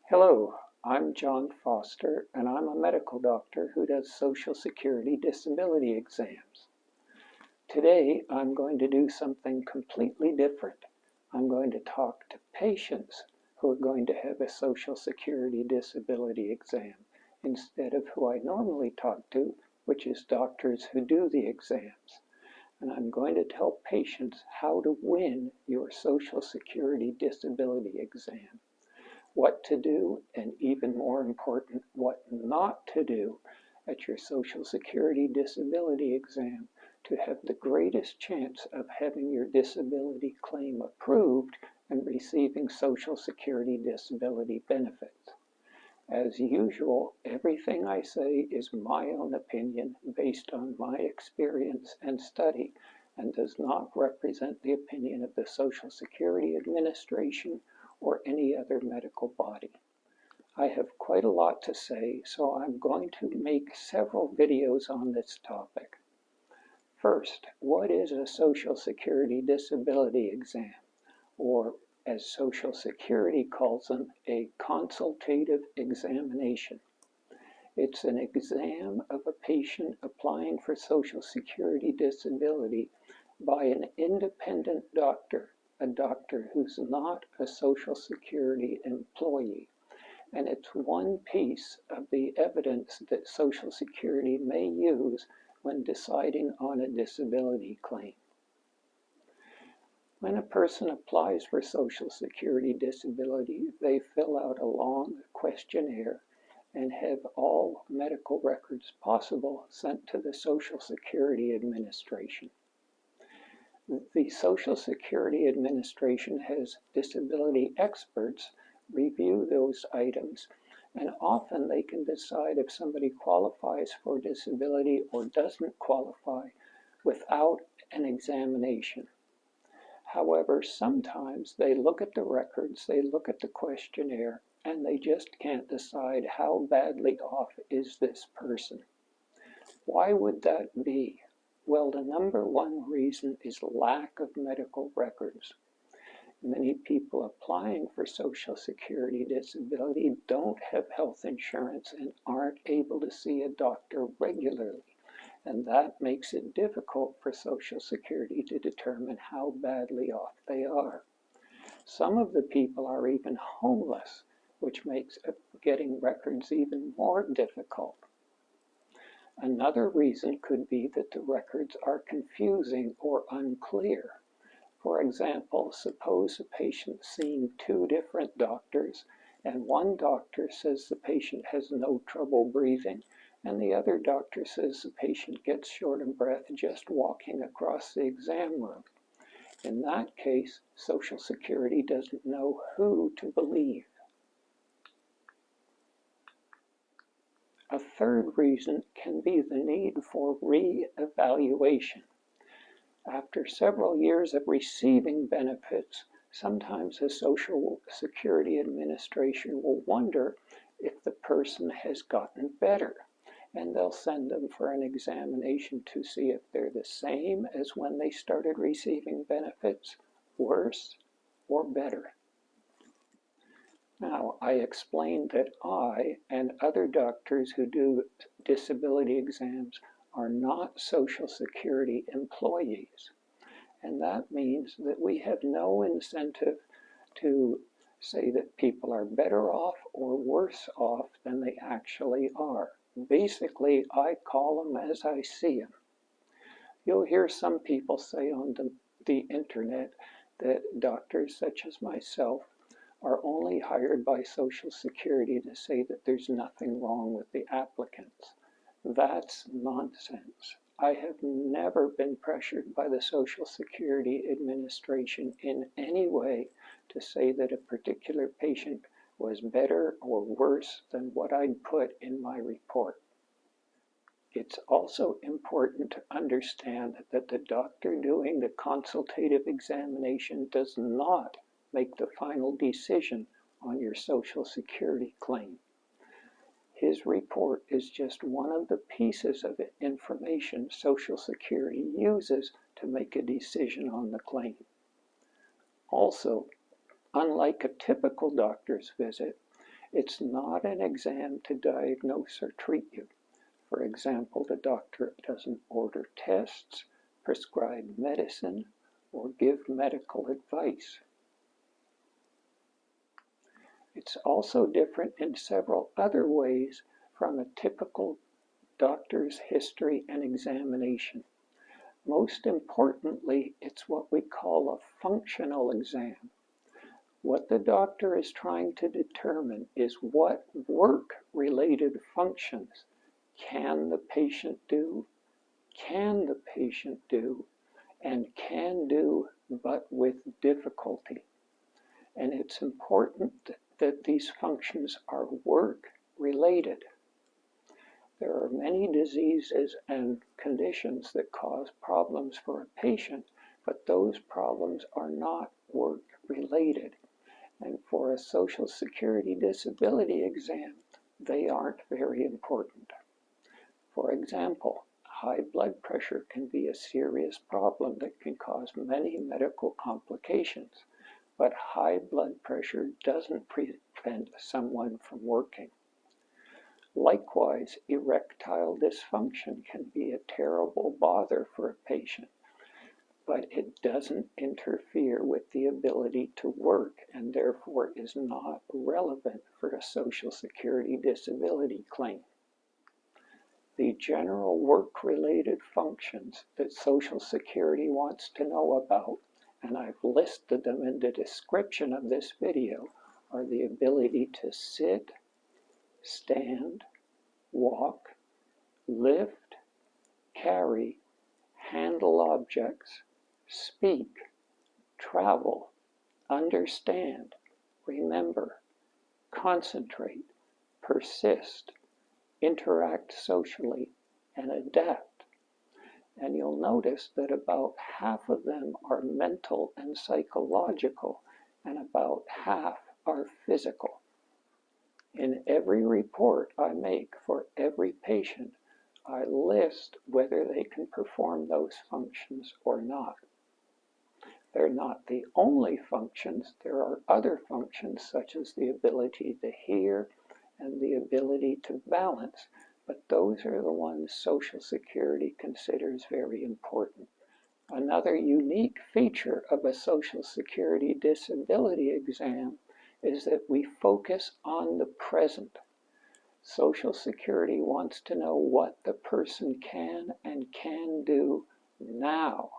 Hello, I'm John Foster, and I'm a medical doctor who does Social Security disability exams. Today, I'm going to do something completely different. I'm going to talk to patients who are going to have a Social Security disability exam instead of who I normally talk to, which is doctors who do the exams. And I'm going to tell patients how to win your Social Security disability exam, what to do, and even more important, what not to do at your Social Security disability exam to have the greatest chance of having your disability claim approved and receiving Social Security disability benefits. As usual, everything I say is my own opinion based on my experience and study and does not represent the opinion of the Social Security Administration or any other medical body. I have quite a lot to say, so I'm going to make several videos on this topic. First, what is a Social Security disability exam, or as Social Security calls them, a consultative examination? It's an exam of a patient applying for Social Security disability by an independent doctor, a doctor who's not a Social Security employee. And it's one piece of the evidence that Social Security may use when deciding on a disability claim. When a person applies for Social Security disability, they fill out a long questionnaire and have all medical records possible sent to the Social Security Administration. The Social Security Administration has disability experts review those items, and often they can decide if somebody qualifies for disability or doesn't qualify without an examination. However, sometimes they look at the records, they look at the questionnaire, and they just can't decide how badly off is this person. Why would that be? Well, the number one reason is lack of medical records. Many people applying for Social Security disability don't have health insurance and aren't able to see a doctor regularly, and that makes it difficult for Social Security to determine how badly off they are. Some of the people are even homeless, which makes getting records even more difficult. Another reason could be that the records are confusing or unclear. For example, suppose a patient's seen two different doctors, and one doctor says the patient has no trouble breathing, and the other doctor says the patient gets short of breath just walking across the exam room. In that case, Social Security doesn't know who to believe. A third reason can be the need for re-evaluation. After several years of receiving benefits, sometimes the Social Security Administration will wonder if the person has gotten better, and they'll send them for an examination to see if they're the same as when they started receiving benefits, worse, or better. Now, I explained that I and other doctors who do disability exams are not Social Security employees. And that means that we have no incentive to say that people are better off or worse off than they actually are. Basically, I call them as I see them. You'll hear some people say on the internet that doctors such as myself are only hired by Social Security to say that there's nothing wrong with the applicants. That's nonsense. I have never been pressured by the Social Security Administration in any way to say that a particular patient was better or worse than what I'd put in my report. It's also important to understand that the doctor doing the consultative examination does not make the final decision on your Social Security claim. His report is just one of the pieces of information Social Security uses to make a decision on the claim. Also, unlike a typical doctor's visit, It's not an exam to diagnose or treat you. For example, the doctor doesn't order tests, prescribe medicine, or give medical advice. It's also different in several other ways from a typical doctor's history and examination. Most importantly, it's what we call a functional exam. What the doctor is trying to determine is what work-related functions can the patient do, and can do but with difficulty. And it's important that these functions are work-related. There are many diseases and conditions that cause problems for a patient, but those problems are not work-related. And for a Social Security disability exam, they aren't very important. For example, high blood pressure can be a serious problem that can cause many medical complications, but high blood pressure doesn't prevent someone from working. Likewise, erectile dysfunction can be a terrible bother for a patient, but it doesn't interfere with the ability to work and therefore is not relevant for a Social Security disability claim. The general work-related functions that Social Security wants to know about, and I've listed them in the description of this video, are the ability to sit, stand, walk, lift, carry, handle objects, speak, travel, understand, remember, concentrate, persist, interact socially, and adapt. And you'll notice that about half of them are mental and psychological, and about half are physical. In every report I make for every patient, I list whether they can perform those functions or not. They're not the only functions. There are other functions such as the ability to hear and the ability to balance, but those are the ones Social Security considers very important. Another unique feature of a Social Security disability exam is that we focus on the present. Social Security wants to know what the person can and can do now,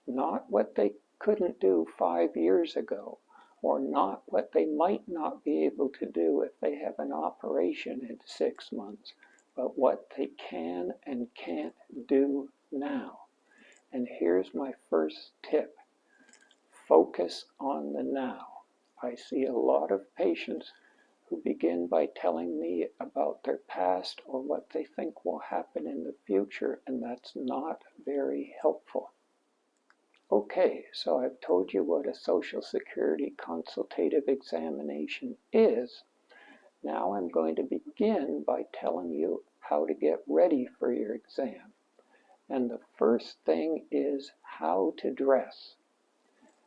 not what they couldn't do 5 years ago, or not what they might not be able to do if they have an operation in 6 months, but what they can and can't do now. And here's my first tip. Focus on the now. I see a lot of patients who begin by telling me about their past or what they think will happen in the future, and that's not very helpful. Okay, so I've told you what a Social Security consultative examination is. Now I'm going to begin by telling you how to get ready for your exam. And the first thing is how to dress.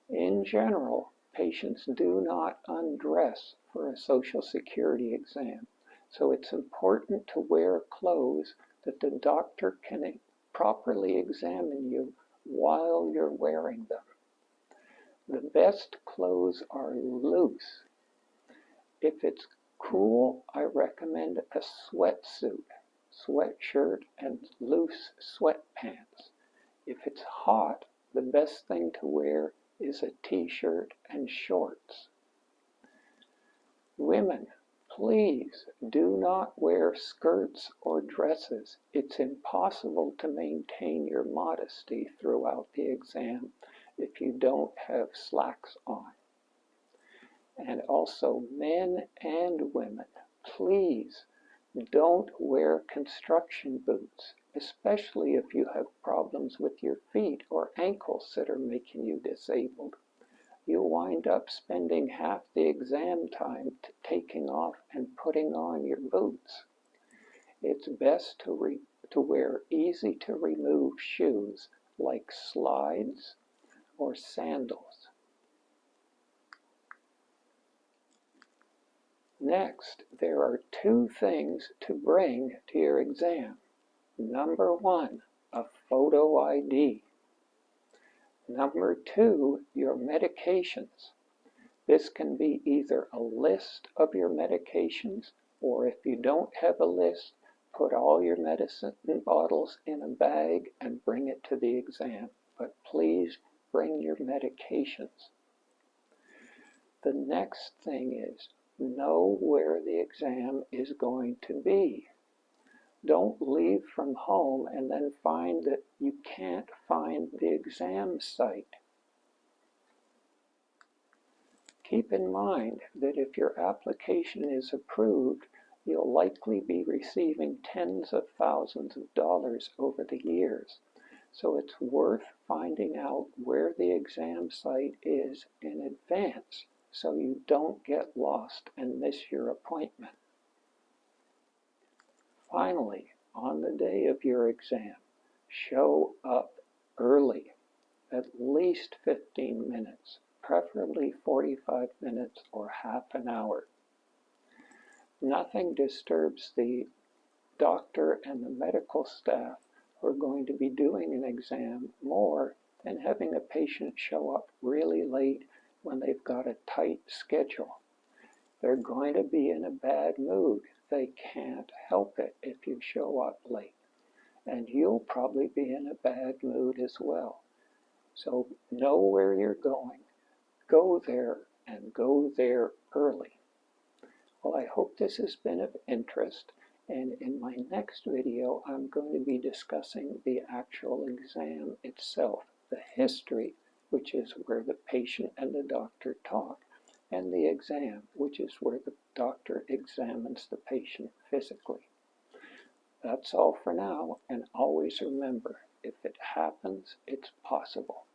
In general, patients do not undress for a Social Security exam, so it's important to wear clothes that the doctor can properly examine you while you're wearing them. The best clothes are loose. If it's cool, I recommend a sweatsuit, sweatshirt, and loose sweatpants. If it's hot, the best thing to wear is a t-shirt and shorts. Women, please do not wear skirts or dresses. It's impossible to maintain your modesty throughout the exam if you don't have slacks on. And also men and women, please don't wear construction boots, especially if you have problems with your feet or ankles that are making you disabled. You'll wind up spending half the exam time taking off and putting on your boots. It's best to wear easy to remove shoes like slides or sandals. Next, there are two things to bring to your exam. Number one, a photo ID. Number two, your medications. This can be either a list of your medications, or if you don't have a list, put all your medicine bottles in a bag and bring it to the exam. But please bring your medications. The next thing is, know where the exam is going to be. Don't leave from home and then find that you can't find the exam site. Keep in mind that if your application is approved, you'll likely be receiving tens of thousands of dollars over the years. So it's worth finding out where the exam site is in advance so you don't get lost and miss your appointment. Finally, on the day of your exam, show up early, at least 15 minutes, preferably 45 minutes or half an hour. Nothing disturbs the doctor and the medical staff who are going to be doing an exam more than having a patient show up really late when they've got a tight schedule. They're going to be in a bad mood. They can't help it if you show up late. And you'll probably be in a bad mood as well. So know where you're going, go there, and go there early. Well, I hope this has been of interest, and in my next video I'm going to be discussing the actual exam itself, the history, which is where the patient and the doctor talk, and the exam, which is where the doctor examines the patient physically. That's all for now, and always remember, if it happens, it's possible.